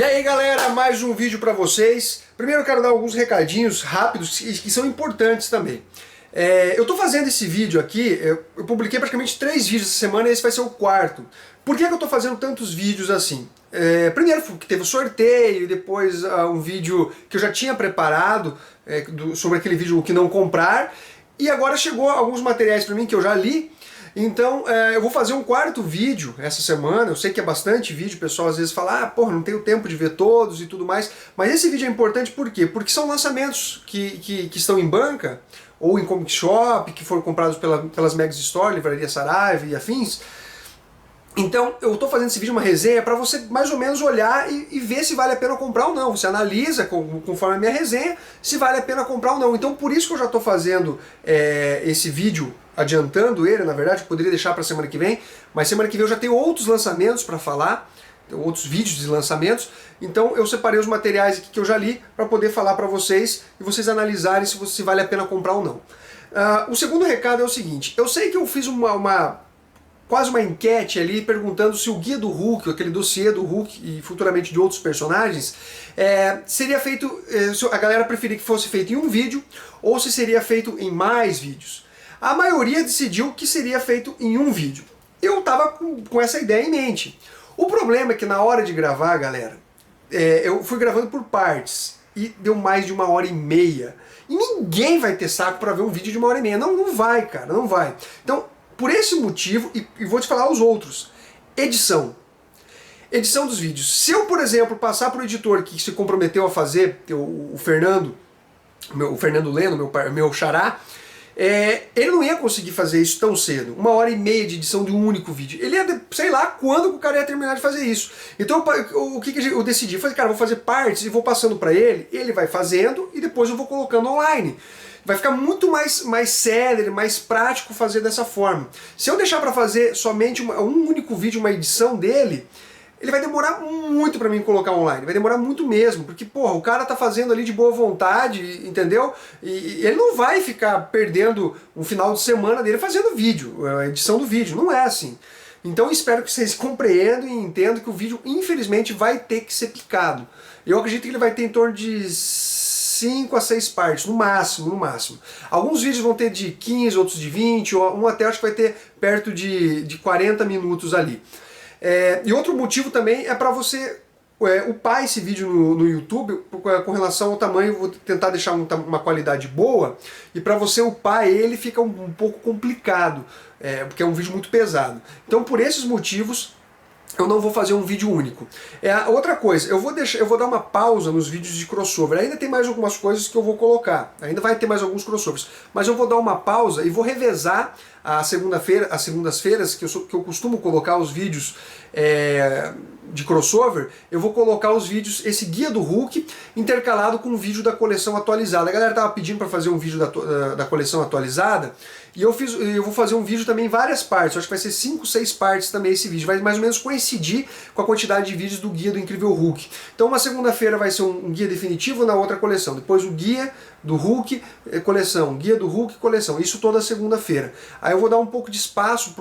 E aí galera, mais um vídeo para vocês. Primeiro eu quero dar alguns recadinhos rápidos que são importantes também. Eu tô fazendo esse vídeo aqui, eu publiquei praticamente 3 vídeos essa semana e esse vai ser o 4º. Por que eu tô fazendo tantos vídeos assim? Primeiro que teve o sorteio, depois um vídeo que eu já tinha preparado sobre aquele vídeo O Que Não Comprar, e agora chegou alguns materiais para mim que eu já li. Então eu vou fazer um 4º vídeo essa semana. Eu sei que é bastante vídeo, o pessoal às vezes fala, porra, não tenho tempo de ver todos e tudo mais, mas esse vídeo é importante por quê? Porque são lançamentos que estão em banca, ou em comic shop, que foram comprados pelas Megas Store, Livraria Saraiva e afins. Então eu estou fazendo esse vídeo, uma resenha, para você mais ou menos olhar e ver se vale a pena comprar ou não. Você analisa, conforme a minha resenha, se vale a pena comprar ou não. Então por isso que eu já estou fazendo esse vídeo, adiantando ele, na verdade, eu poderia deixar para semana que vem, mas semana que vem eu já tenho outros lançamentos para falar, outros vídeos de lançamentos, então eu separei os materiais aqui que eu já li para poder falar para vocês e vocês analisarem se vale a pena comprar ou não. O segundo recado é o seguinte, eu sei que eu fiz quase uma enquete ali perguntando se o guia do Hulk, aquele dossiê do Hulk e futuramente de outros personagens, seria feito, se a galera preferia que fosse feito em um vídeo ou se seria feito em mais vídeos. A maioria decidiu que seria feito em um vídeo. Eu estava com essa ideia em mente. O problema é que na hora de gravar, galera, eu fui gravando por partes e deu mais de 1h30. E ninguém vai ter saco para ver um vídeo de 1h30. Não vai, cara, não vai. Então, por esse motivo, e vou te falar os outros, edição. Edição dos vídeos. Se eu, por exemplo, passar para o editor que se comprometeu a fazer, o Fernando Leno, meu xará, ele não ia conseguir fazer isso tão cedo, 1h30 de edição de um único vídeo. Ele ia, sei lá, quando o cara ia terminar de fazer isso. Então o que eu decidi? Eu falei, cara, vou fazer partes e vou passando para ele vai fazendo e depois eu vou colocando online. Vai ficar muito mais célere, mais prático fazer dessa forma. Se eu deixar para fazer somente um único vídeo, uma edição dele, ele vai demorar muito para mim colocar online, vai demorar muito mesmo, porque porra, o cara tá fazendo ali de boa vontade, entendeu? E ele não vai ficar perdendo um final de semana dele fazendo vídeo, a edição do vídeo, não é assim. Então espero que vocês compreendam e entendam que o vídeo infelizmente vai ter que ser picado. Eu acredito que ele vai ter em torno de 5 a 6 partes, no máximo, no máximo. Alguns vídeos vão ter de 15, outros de 20, um até acho que vai ter perto de 40 minutos ali. E outro motivo também é para você upar esse vídeo no YouTube com relação ao tamanho. Vou tentar deixar uma qualidade boa, e para você upar ele fica um pouco complicado, porque é um vídeo muito pesado. Então por esses motivos eu não vou fazer um vídeo único. Outra coisa, eu vou dar uma pausa nos vídeos de crossover. Ainda tem mais algumas coisas que eu vou colocar. Ainda vai ter mais alguns crossovers. Mas eu vou dar uma pausa e vou revezar as segundas-feiras, que eu costumo colocar os vídeos de crossover. Eu vou colocar os vídeos, esse guia do Hulk, intercalado com um vídeo da coleção atualizada. A galera tava pedindo para fazer um vídeo da coleção atualizada, e eu vou fazer um vídeo também em várias partes. Eu acho que vai ser 5, 6 partes também esse vídeo. Vai mais ou menos coincidir com a quantidade de vídeos do guia do Incrível Hulk. Então uma segunda-feira vai ser um guia definitivo na outra coleção. Depois o guia do Hulk, coleção. Guia do Hulk, coleção. Isso toda segunda-feira. Aí eu vou dar um pouco de espaço,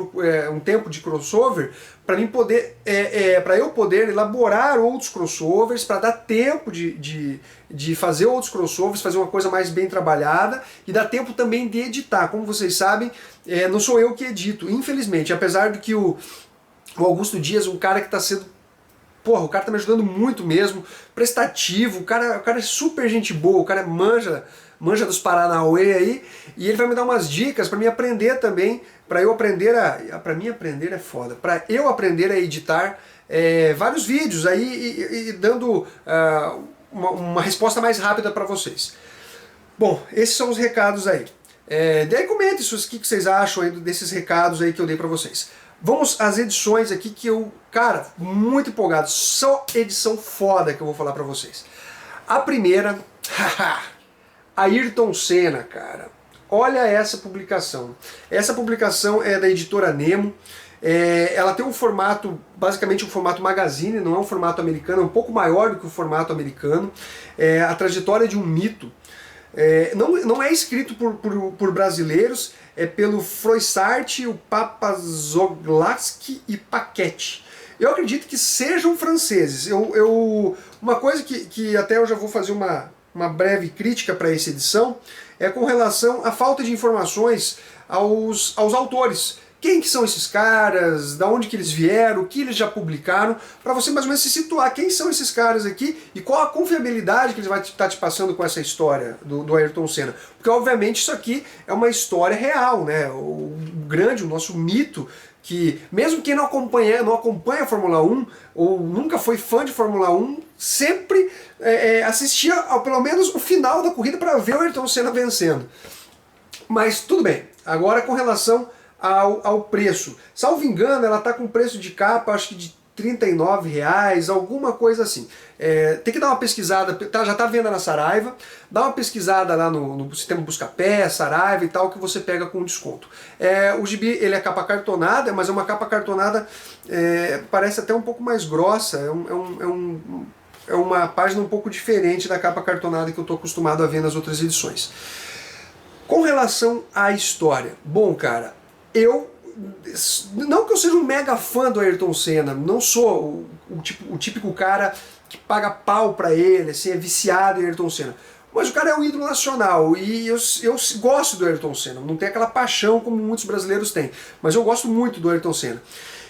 um tempo de crossover, para eu poder elaborar outros crossovers, para dar tempo de fazer outros crossovers, fazer uma coisa mais bem trabalhada, e dar tempo também de editar. Como vocês sabem, não sou eu que edito, infelizmente, apesar de que o Augusto Dias, um cara que está sendo... Porra, o cara tá me ajudando muito mesmo, prestativo, o cara é super gente boa, o cara manja dos Paranauê aí, e ele vai me dar umas dicas para mim aprender também, para eu aprender para mim aprender é foda, para eu aprender a editar vários vídeos aí e dando uma resposta mais rápida para vocês. Bom, esses são os recados aí. Daí comentem o que vocês acham aí desses recados aí que eu dei para vocês. Vamos às edições aqui que cara, muito empolgado, só edição foda que eu vou falar pra vocês. A primeira, Ayrton Senna, cara. Olha essa publicação. Essa publicação é da editora Nemo. Ela tem um formato, basicamente um formato magazine, não é um formato americano, é um pouco maior do que o formato americano. A trajetória de um mito. Não é escrito por brasileiros, é pelo Froissart, o Papazoglaski e Paquete. Eu acredito que sejam franceses. Uma coisa que até eu já vou fazer uma breve crítica para essa edição é com relação à falta de informações aos autores. Quem que são esses caras, da onde que eles vieram, o que eles já publicaram, para você mais ou menos se situar quem são esses caras aqui e qual a confiabilidade que eles vão estar te passando com essa história do Ayrton Senna. Porque obviamente isso aqui é uma história real, né? O nosso mito, que mesmo quem não acompanha a Fórmula 1 ou nunca foi fã de Fórmula 1, sempre assistia ao pelo menos o final da corrida para ver o Ayrton Senna vencendo. Mas tudo bem, agora com relação ao preço. Salvo engano, ela está com preço de capa, acho que de R$39, alguma coisa assim. Tem que dar uma pesquisada, já está à venda na Saraiva, dá uma pesquisada lá no sistema Buscapé, Saraiva e tal, que você pega com desconto. O gibi ele é capa cartonada, mas é uma capa cartonada, parece até um pouco mais grossa, é uma página um pouco diferente da capa cartonada que eu estou acostumado a ver nas outras edições. Com relação à história, bom cara, não que eu seja um mega fã do Ayrton Senna, não sou o típico cara que paga pau pra ele, assim, é viciado em Ayrton Senna. Mas o cara é um ídolo nacional e eu gosto do Ayrton Senna, não tenho aquela paixão como muitos brasileiros têm, mas eu gosto muito do Ayrton Senna.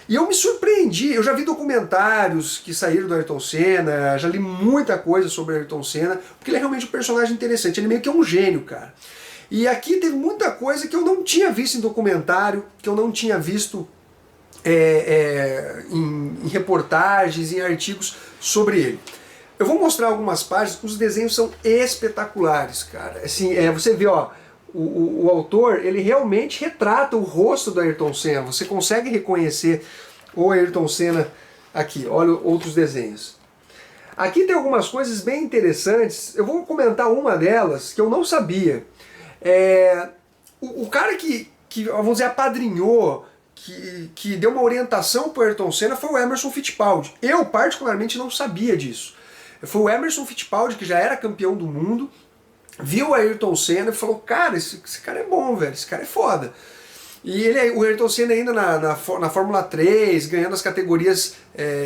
E eu me surpreendi, eu já vi documentários que saíram do Ayrton Senna, já li muita coisa sobre o Ayrton Senna, porque ele é realmente um personagem interessante, ele meio que é um gênio, cara. E aqui teve muita coisa que eu não tinha visto em documentário, que eu não tinha visto em reportagens, em artigos sobre ele. Eu vou mostrar algumas páginas, os desenhos são espetaculares, cara. Assim, você vê, ó, o autor, ele realmente retrata o rosto do Ayrton Senna. Você consegue reconhecer o Ayrton Senna aqui. Olha outros desenhos. Aqui tem algumas coisas bem interessantes. Eu vou comentar uma delas que eu não sabia. O cara que, vamos dizer, apadrinhou, que deu uma orientação para o Ayrton Senna foi o Emerson Fittipaldi. Eu, particularmente, não sabia disso. Foi o Emerson Fittipaldi, que já era campeão do mundo, viu o Ayrton Senna e falou, cara, esse cara é bom, velho, esse cara é foda. E o Ayrton Senna ainda na Fórmula 3, ganhando as categorias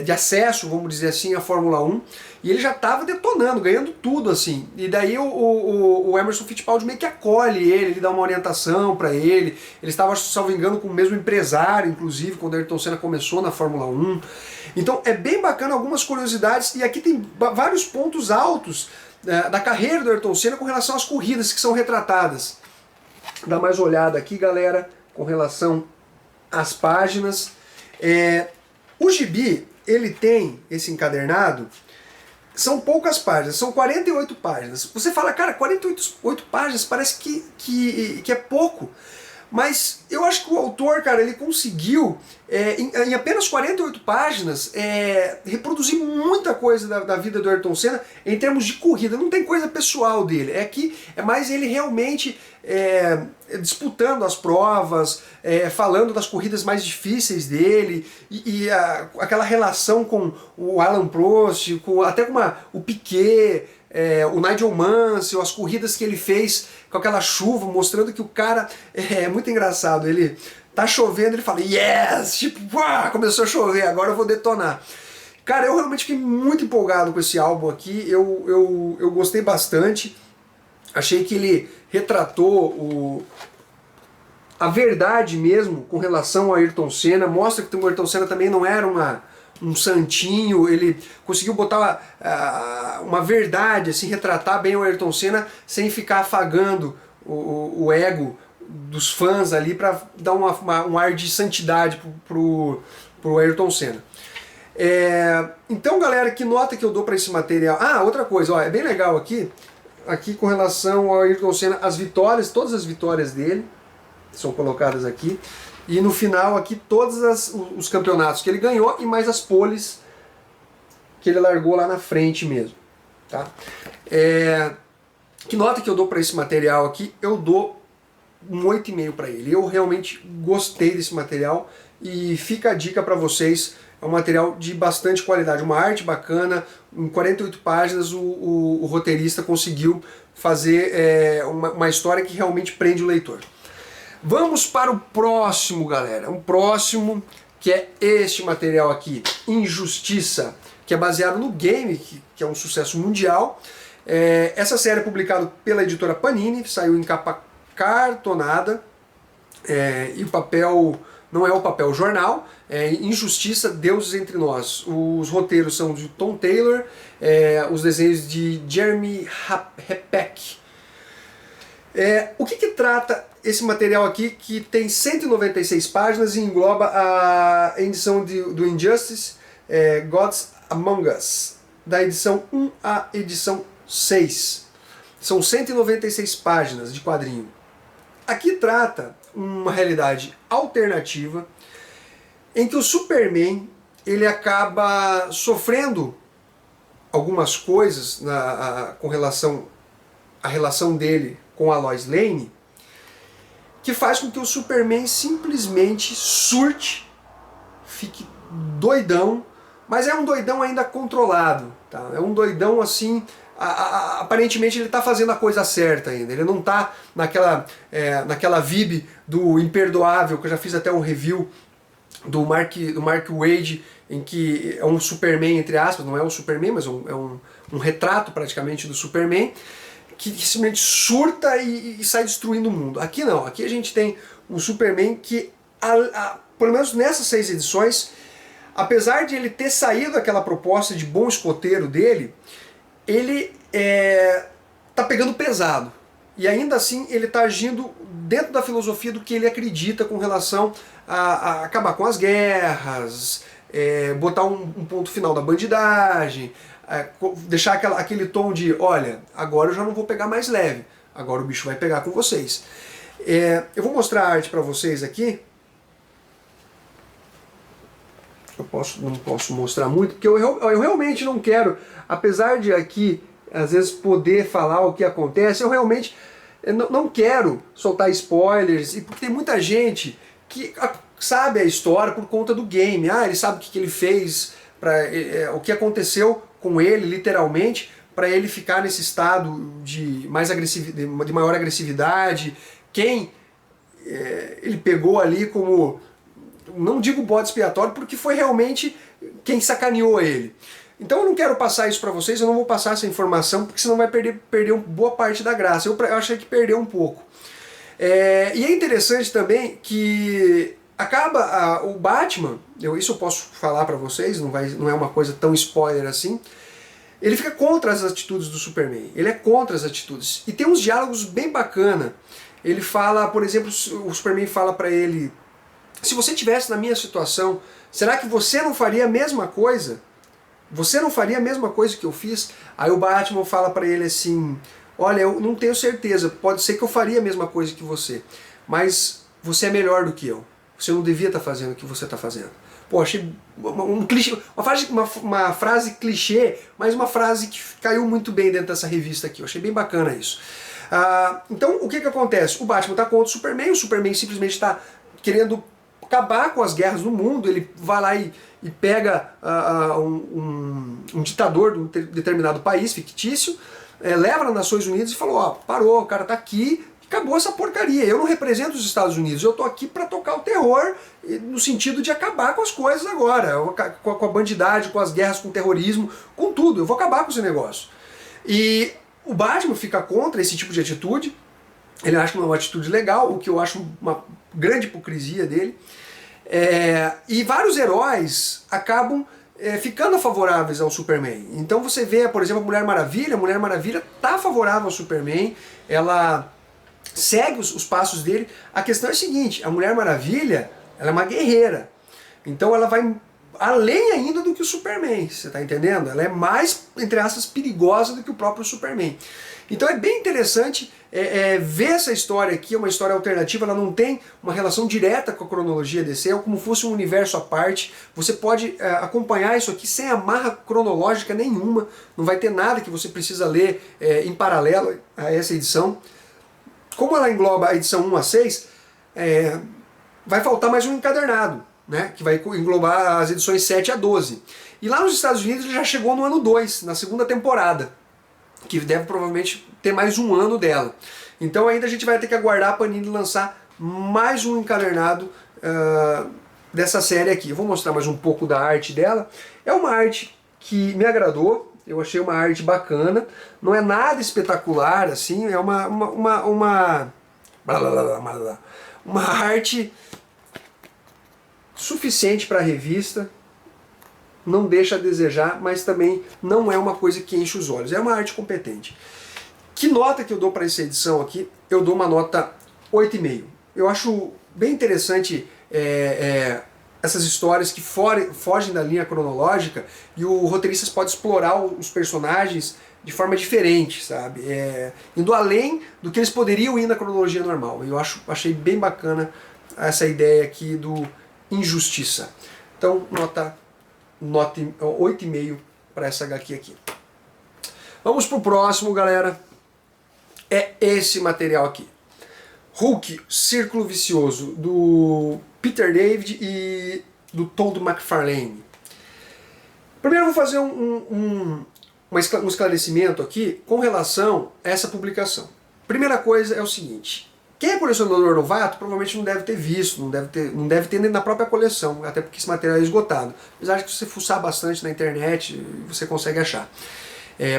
de acesso, vamos dizer assim, à Fórmula 1, e ele já estava detonando, ganhando tudo, assim. E daí o Emerson Fittipaldi meio que acolhe ele dá uma orientação para ele. Ele estava, salvo engano, com o mesmo empresário, inclusive, quando o Ayrton Senna começou na Fórmula 1. Então é bem bacana, algumas curiosidades, e aqui tem vários pontos altos da carreira do Ayrton Senna com relação às corridas que são retratadas. Dá mais olhada aqui, galera, com relação às páginas. O gibi, ele tem esse encadernado, são poucas páginas, são 48 páginas. Você fala, cara, 48 páginas parece que é pouco. Mas eu acho que o autor, cara, ele conseguiu, em apenas 48 páginas, reproduzir muita coisa da vida do Ayrton Senna em termos de corrida. Não tem coisa pessoal dele, é mais ele realmente disputando as provas, falando das corridas mais difíceis dele, e aquela relação com o Alain Prost, até com o Piquet, o Nigel Mansell, as corridas que ele fez com aquela chuva, mostrando que o cara é muito engraçado. Ele tá chovendo, ele fala, yes! Tipo, começou a chover, agora eu vou detonar. Cara, eu realmente fiquei muito empolgado com esse álbum aqui, eu gostei bastante. Achei que ele retratou a verdade mesmo com relação ao Ayrton Senna, mostra que o Ayrton Senna também não era um santinho, ele conseguiu botar uma verdade, assim, retratar bem o Ayrton Senna sem ficar afagando o ego dos fãs ali para dar um ar de santidade pro Ayrton Senna. Então, galera, que nota que eu dou para esse material? Outra coisa, ó, é bem legal aqui com relação ao Ayrton Senna, as vitórias, todas as vitórias dele são colocadas aqui. E no final aqui todos os campeonatos que ele ganhou e mais as poles que ele largou lá na frente mesmo. Tá? Que nota que eu dou para esse material aqui? Eu dou um 8,5 para ele. Eu realmente gostei desse material e fica a dica para vocês. É um material de bastante qualidade, uma arte bacana. Em 48 páginas o roteirista conseguiu fazer uma história que realmente prende o leitor. Vamos para o próximo, galera. Um próximo que é este material aqui, Injustiça, que é baseado no game, que é um sucesso mundial. Essa série é publicada pela editora Panini, saiu em capa cartonada, e o papel não é o papel jornal, é Injustiça, Deuses Entre Nós. Os roteiros são de Tom Taylor, os desenhos de Jeremy Hepek. O que trata esse material aqui, que tem 196 páginas e engloba a edição do Injustice, Gods Among Us, da edição 1 à edição 6. São 196 páginas de quadrinho. Aqui trata uma realidade alternativa em que o Superman ele acaba sofrendo algumas coisas com relação à relação dele com a Lois Lane, que faz com que o Superman simplesmente surte, fique doidão, mas é um doidão ainda controlado, tá? É um doidão assim, aparentemente ele está fazendo a coisa certa ainda, ele não está naquela vibe do Imperdoável, que eu já fiz até um review do Mark Waid, em que é um Superman, entre aspas, não é um Superman, mas é um retrato praticamente do Superman, que simplesmente surta e sai destruindo o mundo. Aqui não, aqui a gente tem um Superman que, pelo menos nessas 6 edições, apesar de ele ter saído daquela proposta de bom escoteiro dele, ele tá pegando pesado. E ainda assim ele está agindo dentro da filosofia do que ele acredita com relação a acabar com as guerras, botar um ponto final da bandidagem, deixar aquele tom de, olha, agora eu já não vou pegar mais leve, agora o bicho vai pegar com vocês. Eu vou mostrar a arte para vocês aqui. Não posso mostrar muito, porque eu realmente não quero, apesar de aqui às vezes poder falar o que acontece, eu realmente não quero soltar spoilers, e porque tem muita gente que sabe a história por conta do game. Ele sabe o que ele fez, o que aconteceu com ele, literalmente, para ele ficar nesse estado de maior agressividade, quem ele pegou ali como, não digo bode expiatório, porque foi realmente quem sacaneou ele. Então eu não quero passar isso para vocês, eu não vou passar essa informação, porque senão vai perder boa parte da graça. Eu achei que perdeu um pouco. E é interessante também que acaba o Batman, isso eu posso falar para vocês, não é uma coisa tão spoiler assim, ele fica contra as atitudes do Superman, ele é contra as atitudes. E tem uns diálogos bem bacana. Ele fala, por exemplo, o Superman fala para ele, se você estivesse na minha situação, será que você não faria a mesma coisa? Você não faria a mesma coisa que eu fiz? Aí o Batman fala para ele assim, olha, eu não tenho certeza, pode ser que eu faria a mesma coisa que você, mas você é melhor do que eu. Você não devia estar fazendo o que você está fazendo. Pô, achei uma frase clichê, mas uma frase que caiu muito bem dentro dessa revista aqui. Eu achei bem bacana isso. Então, o que acontece? O Batman está contra o Superman simplesmente está querendo acabar com as guerras no mundo, ele vai lá e pega um ditador de um determinado país fictício, leva nas Nações Unidas e falou, parou, o cara tá aqui, acabou essa porcaria, eu não represento os Estados Unidos, eu tô aqui para tocar o terror, no sentido de acabar com as coisas agora, com a bandidagem, com as guerras, com o terrorismo, com tudo, eu vou acabar com esse negócio. E o Batman fica contra esse tipo de atitude, ele acha que não é uma atitude legal, o que eu acho uma grande hipocrisia dele. E vários heróis acabam ficando favoráveis ao Superman. Então você vê, por exemplo, a Mulher Maravilha está favorável ao Superman, ela segue os passos dele. A questão é a seguinte, a Mulher Maravilha, ela é uma guerreira, então ela vai além ainda do que o Superman, você está entendendo? Ela é mais, entre aspas, perigosa do que o próprio Superman. Então é bem interessante ver essa história aqui, é uma história alternativa, ela não tem uma relação direta com a cronologia DC, é como se fosse um universo à parte. Você pode acompanhar isso aqui sem amarra cronológica nenhuma, não vai ter nada que você precisa ler em paralelo a essa edição. Como ela engloba a edição 1 a 6, vai faltar mais um encadernado, né, que vai englobar as edições 7 a 12. E lá nos Estados Unidos ele já chegou no ano 2, na segunda temporada, que deve provavelmente ter mais um ano dela. Então ainda a gente vai ter que aguardar a Panini lançar mais um encadernado dessa série aqui. Eu vou mostrar mais um pouco da arte dela. É uma arte que me agradou, eu achei uma arte bacana, não é nada espetacular, assim, é uma arte suficiente para a revista, não deixa a desejar, mas também não é uma coisa que enche os olhos, é uma arte competente. Que nota que eu dou para essa edição aqui? Eu dou uma nota 8,5. Eu acho bem interessante essas histórias que fogem da linha cronológica e o roteirista pode explorar os personagens de forma diferente, sabe? Indo além do que eles poderiam ir na cronologia normal. Eu achei bem bacana essa ideia aqui do Injustiça. Então, nota 8,5 para essa HQ aqui. Vamos pro próximo, galera. É esse material aqui. Hulk, Círculo Vicioso, do Peter David e do Todd McFarlane. Primeiro eu vou fazer um esclarecimento aqui com relação a essa publicação. Primeira coisa é o seguinte, quem é colecionador novato provavelmente não deve ter visto, não deve ter nem na própria coleção, até porque esse material é esgotado. Apesar de que se você fuçar bastante na internet, você consegue achar.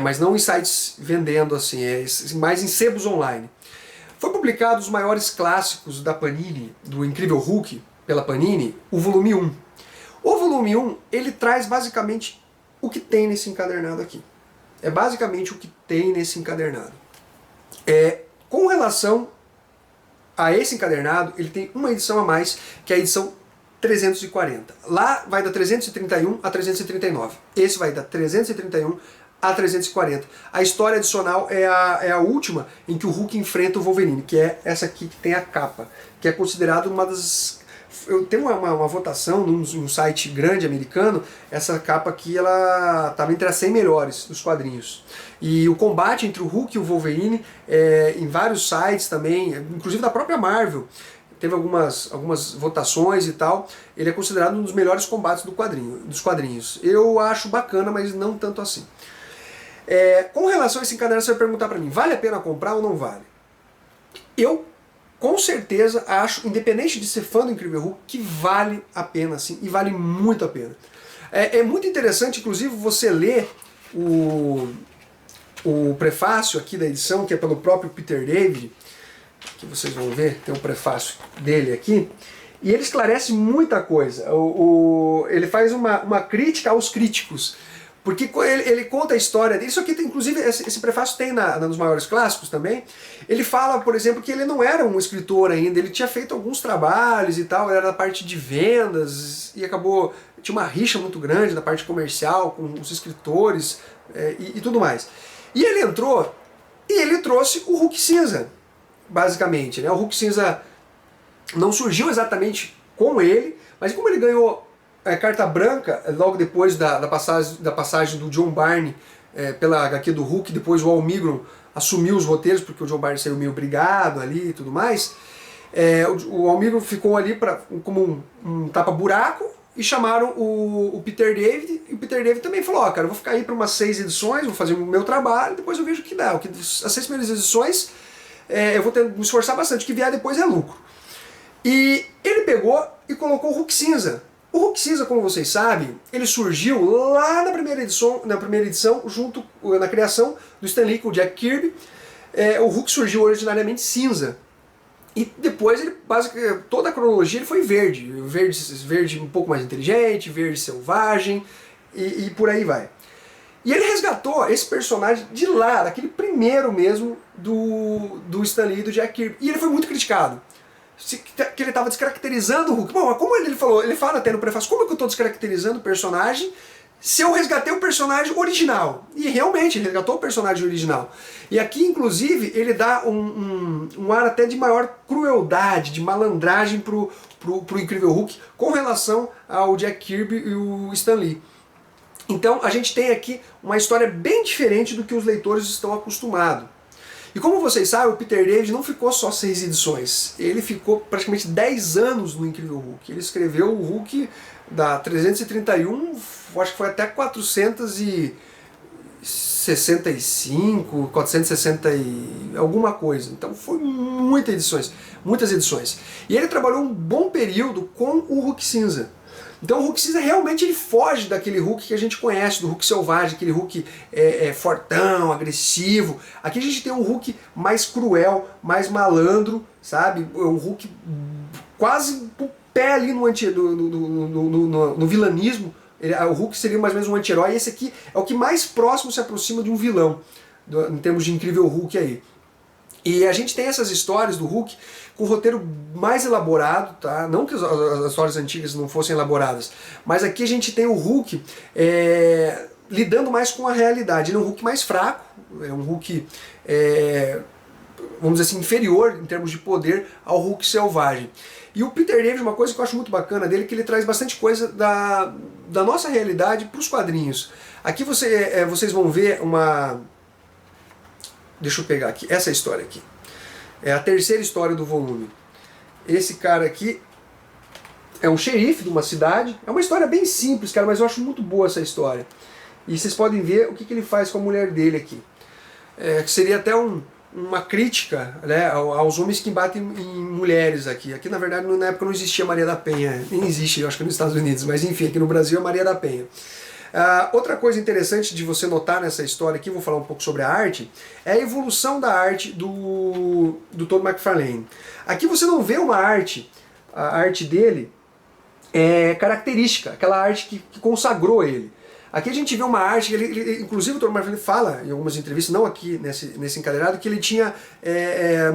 Mas não em sites vendendo assim, mais em sebos online. Foi publicado os maiores clássicos da Panini, do Incrível Hulk, pela Panini, o volume 1. O volume 1, ele traz basicamente o que tem nesse encadernado aqui. É basicamente o que tem nesse encadernado. Com relação a esse encadernado, ele tem uma edição a mais, que é a edição 340. Lá vai da 331 a 339. Esse vai da 331 a 340. A história adicional é a última em que o Hulk enfrenta o Wolverine, que é essa aqui que tem a capa, que é considerada uma das... Eu tenho uma votação num site grande americano, essa capa aqui ela estava entre as 100 melhores dos quadrinhos. E o combate entre o Hulk e o Wolverine, em vários sites também, inclusive da própria Marvel, teve algumas votações e tal, ele é considerado um dos melhores combates dos quadrinhos. Eu acho bacana, mas não tanto assim. Com relação a esse encadernado, você vai perguntar pra mim, vale a pena comprar ou não vale? Eu, com certeza, acho, independente de ser fã do Incrível Hulk, que vale a pena, sim, e vale muito a pena. É muito interessante, inclusive, você ler o prefácio aqui da edição, que é pelo próprio Peter David, que vocês vão ver, tem um prefácio dele aqui, e ele esclarece muita coisa. Ele faz uma crítica aos críticos, porque ele conta a história dele. Isso aqui, inclusive, esse prefácio tem nos maiores clássicos também. Ele fala, por exemplo, que ele não era um escritor ainda, ele tinha feito alguns trabalhos e tal, era da parte de vendas, e tinha uma rixa muito grande na parte comercial, com os escritores e tudo mais. E ele entrou, e ele trouxe o Hulk Cinza, basicamente, né? O Hulk Cinza não surgiu exatamente com ele, mas como ele ganhou carta branca logo depois da passagem do John Byrne pela HQ do Hulk, depois o Al Milgrom assumiu os roteiros, porque o John Byrne saiu meio brigado ali e tudo mais, o Al Milgrom ficou ali como um tapa-buraco, e chamaram o Peter David, e o Peter David também falou, cara, eu vou ficar aí para umas 6 edições, vou fazer o meu trabalho, depois eu vejo o que dá. As 6 primeiras edições eu vou me esforçar bastante, o que vier depois é lucro. E ele pegou e colocou o Hulk Cinza. O Hulk Cinza, como vocês sabem, ele surgiu lá na primeira edição junto na criação do Stan Lee com o Jack Kirby. O Hulk surgiu originariamente cinza. E depois, toda a cronologia ele foi verde. Verde um pouco mais inteligente, verde selvagem, e por aí vai. E ele resgatou esse personagem de lá, daquele primeiro mesmo do Stan Lee e do Jack Kirby. E ele foi muito criticado. Que ele estava descaracterizando o Hulk. Bom, mas como ele falou, ele fala até no prefácio, como é que eu estou descaracterizando o personagem se eu resgatei o personagem original? E realmente, ele resgatou o personagem original. E aqui, inclusive, ele dá um ar até de maior crueldade, de malandragem pro Incrível Hulk com relação ao Jack Kirby e o Stan Lee. Então, a gente tem aqui uma história bem diferente do que os leitores estão acostumados. E como vocês sabem, o Peter David não ficou só 6 edições, ele ficou praticamente 10 anos no Incrível Hulk. Ele escreveu o Hulk da 331, acho que foi até 406 465, 460 e alguma coisa. Então foi muitas edições. E ele trabalhou um bom período com o Hulk cinza. Então o Hulk cinza realmente ele foge daquele Hulk que a gente conhece, do Hulk selvagem, aquele Hulk fortão, agressivo. Aqui a gente tem um Hulk mais cruel, mais malandro, sabe? Um Hulk quase o pé ali no vilanismo. O Hulk seria mais ou menos um anti-herói, e esse aqui é o que mais próximo se aproxima de um vilão, em termos de Incrível Hulk aí. E a gente tem essas histórias do Hulk com um roteiro mais elaborado, tá? Não que as histórias antigas não fossem elaboradas, mas aqui a gente tem o Hulk lidando mais com a realidade. Ele é um Hulk mais fraco, é um Hulk, vamos dizer assim, inferior em termos de poder ao Hulk selvagem. E o Peter David, uma coisa que eu acho muito bacana dele, é que ele traz bastante coisa da nossa realidade para os quadrinhos. Aqui vocês vão ver uma... Deixa eu pegar aqui, essa história aqui. É a terceira história do volume. Esse cara aqui é um xerife de uma cidade. É uma história bem simples, cara, mas eu acho muito boa essa história. E vocês podem ver o que ele faz com a mulher dele aqui. Que seria até uma crítica, né, aos homens que batem em mulheres aqui. Aqui, na verdade, na época não existia Maria da Penha. Nem existe, eu acho que nos Estados Unidos. Mas enfim, aqui no Brasil é Maria da Penha. Outra coisa interessante de você notar nessa história aqui, vou falar um pouco sobre a arte, é a evolução da arte do Todd McFarlane. Aqui você não vê uma arte, a arte dele é característica, aquela arte que consagrou ele. Aqui a gente vê uma arte, inclusive o Todd McFarlane fala em algumas entrevistas, não aqui nesse encaderado, que ele tinha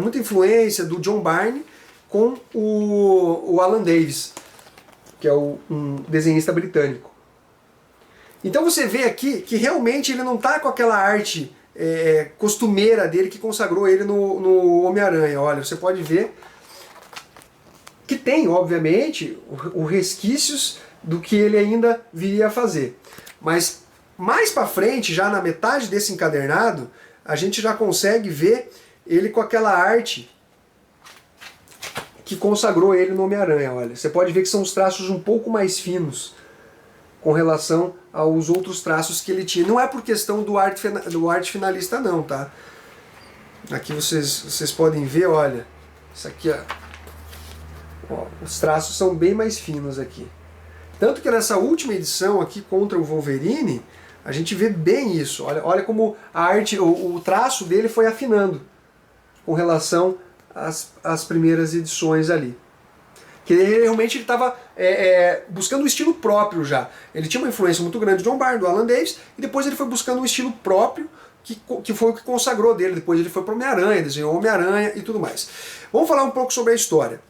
muita influência do John Byrne com o Alan Davis, que é um desenhista britânico. Então você vê aqui que realmente ele não está com aquela arte costumeira dele que consagrou ele no Homem-Aranha. Olha, você pode ver que tem, obviamente, os resquícios do que ele ainda viria a fazer. Mas mais para frente, já na metade desse encadernado, a gente já consegue ver ele com aquela arte que consagrou ele no Homem-Aranha. Olha, você pode ver que são os traços um pouco mais finos com relação aos outros traços que ele tinha. Não é por questão do arte finalista não, tá? Aqui vocês podem ver, olha, isso aqui, ó, os traços são bem mais finos aqui. Tanto que nessa última edição aqui contra o Wolverine, a gente vê bem isso. Olha como a arte, o traço dele foi afinando com relação às primeiras edições ali. Que ele realmente estava buscando um estilo próprio já. Ele tinha uma influência muito grande do John Byrne, do Alan Davis, e depois ele foi buscando um estilo próprio, que foi o que consagrou dele. Depois ele foi para o Homem-Aranha, desenhou Homem-Aranha e tudo mais. Vamos falar um pouco sobre a história.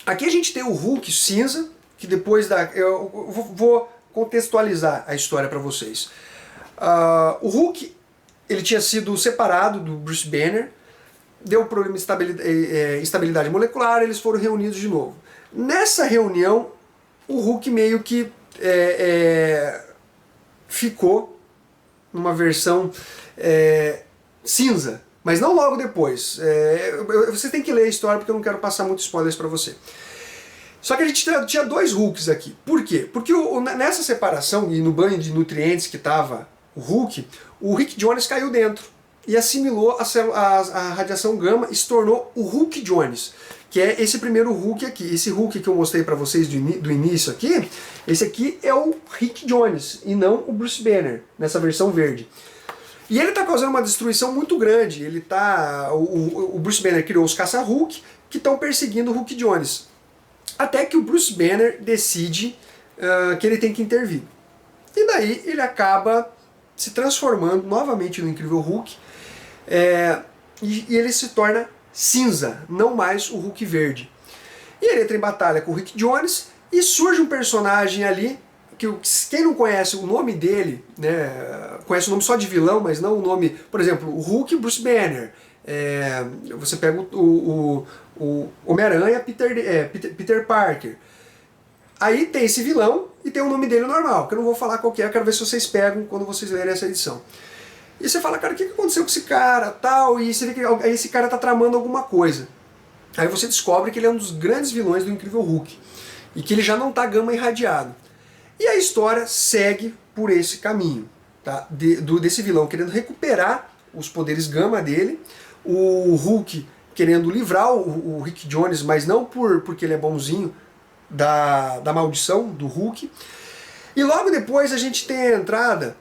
Aqui a gente tem o Hulk cinza, que depois eu vou contextualizar a história para vocês. O Hulk, ele tinha sido separado do Bruce Banner, deu problema de instabilidade molecular, eles foram reunidos de novo. Nessa reunião, o Hulk meio que ficou numa versão cinza, mas não logo depois. Você tem que ler a história porque eu não quero passar muitos spoilers para você. Só que a gente tinha dois Hulks aqui. Por quê? Porque nessa separação e no banho de nutrientes que estava o Rick Jones caiu dentro e assimilou a radiação gama e se tornou o Hulk Jones, que é esse primeiro Hulk aqui. Esse Hulk que eu mostrei para vocês do início aqui, esse aqui é o Rick Jones e não o Bruce Banner, nessa versão verde. E ele está causando uma destruição muito grande. O Bruce Banner criou os caça-Hulk que estão perseguindo o Hulk Jones. Até que o Bruce Banner decide que ele tem que intervir. E daí ele acaba se transformando novamente no Incrível Hulk e ele se torna cinza, não mais o Hulk verde. E ele entra em batalha com o Rick Jones e surge um personagem ali que quem não conhece o nome dele, né, conhece o nome só de vilão, mas não o nome, por exemplo, o Hulk Bruce Banner. Você pega o Homem-Aranha Peter Parker. Aí tem esse vilão e tem o nome dele normal, que eu não vou falar qual que é, eu quero ver se vocês pegam quando vocês lerem essa edição. E você fala, cara, o que aconteceu com esse cara, tal, e você vê que esse cara tá tramando alguma coisa. Aí você descobre que ele é um dos grandes vilões do Incrível Hulk, e que ele já não tá gama irradiado. E a história segue por esse caminho. tá? Desse vilão querendo recuperar os poderes gama dele, o Hulk querendo livrar o Rick Jones, mas não porque ele é bonzinho, da maldição do Hulk. E logo depois a gente tem a entrada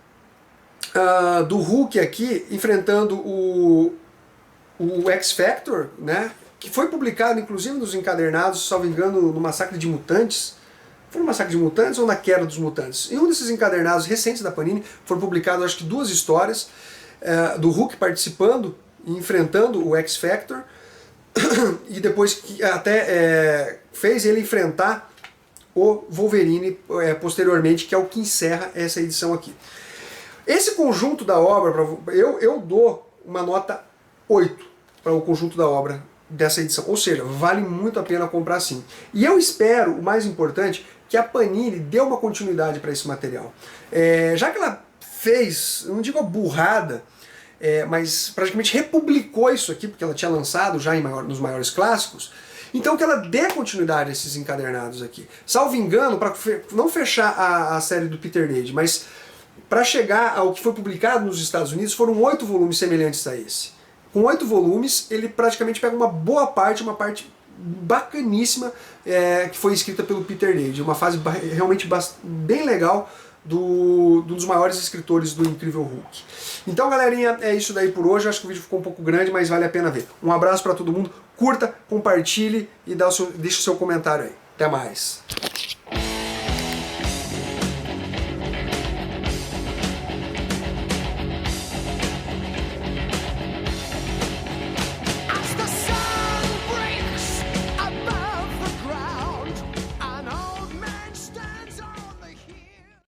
do Hulk aqui enfrentando o X-Factor, né? Que foi publicado inclusive nos encadernados, salvo engano, no Massacre de Mutantes. Foi no Massacre de Mutantes ou na Queda dos Mutantes? Em um desses encadernados recentes da Panini foram publicadas acho que 2 histórias do Hulk participando e enfrentando o X-Factor, e depois que até fez ele enfrentar o Wolverine posteriormente, que é o que encerra essa edição aqui. Esse conjunto da obra, eu dou uma nota 8 para o conjunto da obra dessa edição, ou seja, vale muito a pena comprar sim. E eu espero, o mais importante, que a Panini dê uma continuidade para esse material. Já que ela fez, não digo a burrada, mas praticamente republicou isso aqui, porque ela tinha lançado já nos maiores clássicos, então que ela dê continuidade a esses encadernados aqui. Salvo engano, para não fechar a série do Peter David, mas para chegar ao que foi publicado nos Estados Unidos, foram 8 volumes semelhantes a esse. Com 8 volumes, ele praticamente pega uma boa parte, uma parte bacaníssima, que foi escrita pelo Peter David, uma fase realmente bem legal dos maiores escritores do Incrível Hulk. Então, galerinha, é isso daí por hoje. Acho que o vídeo ficou um pouco grande, mas vale a pena ver. Um abraço para todo mundo, curta, compartilhe e deixe o seu comentário aí. Até mais!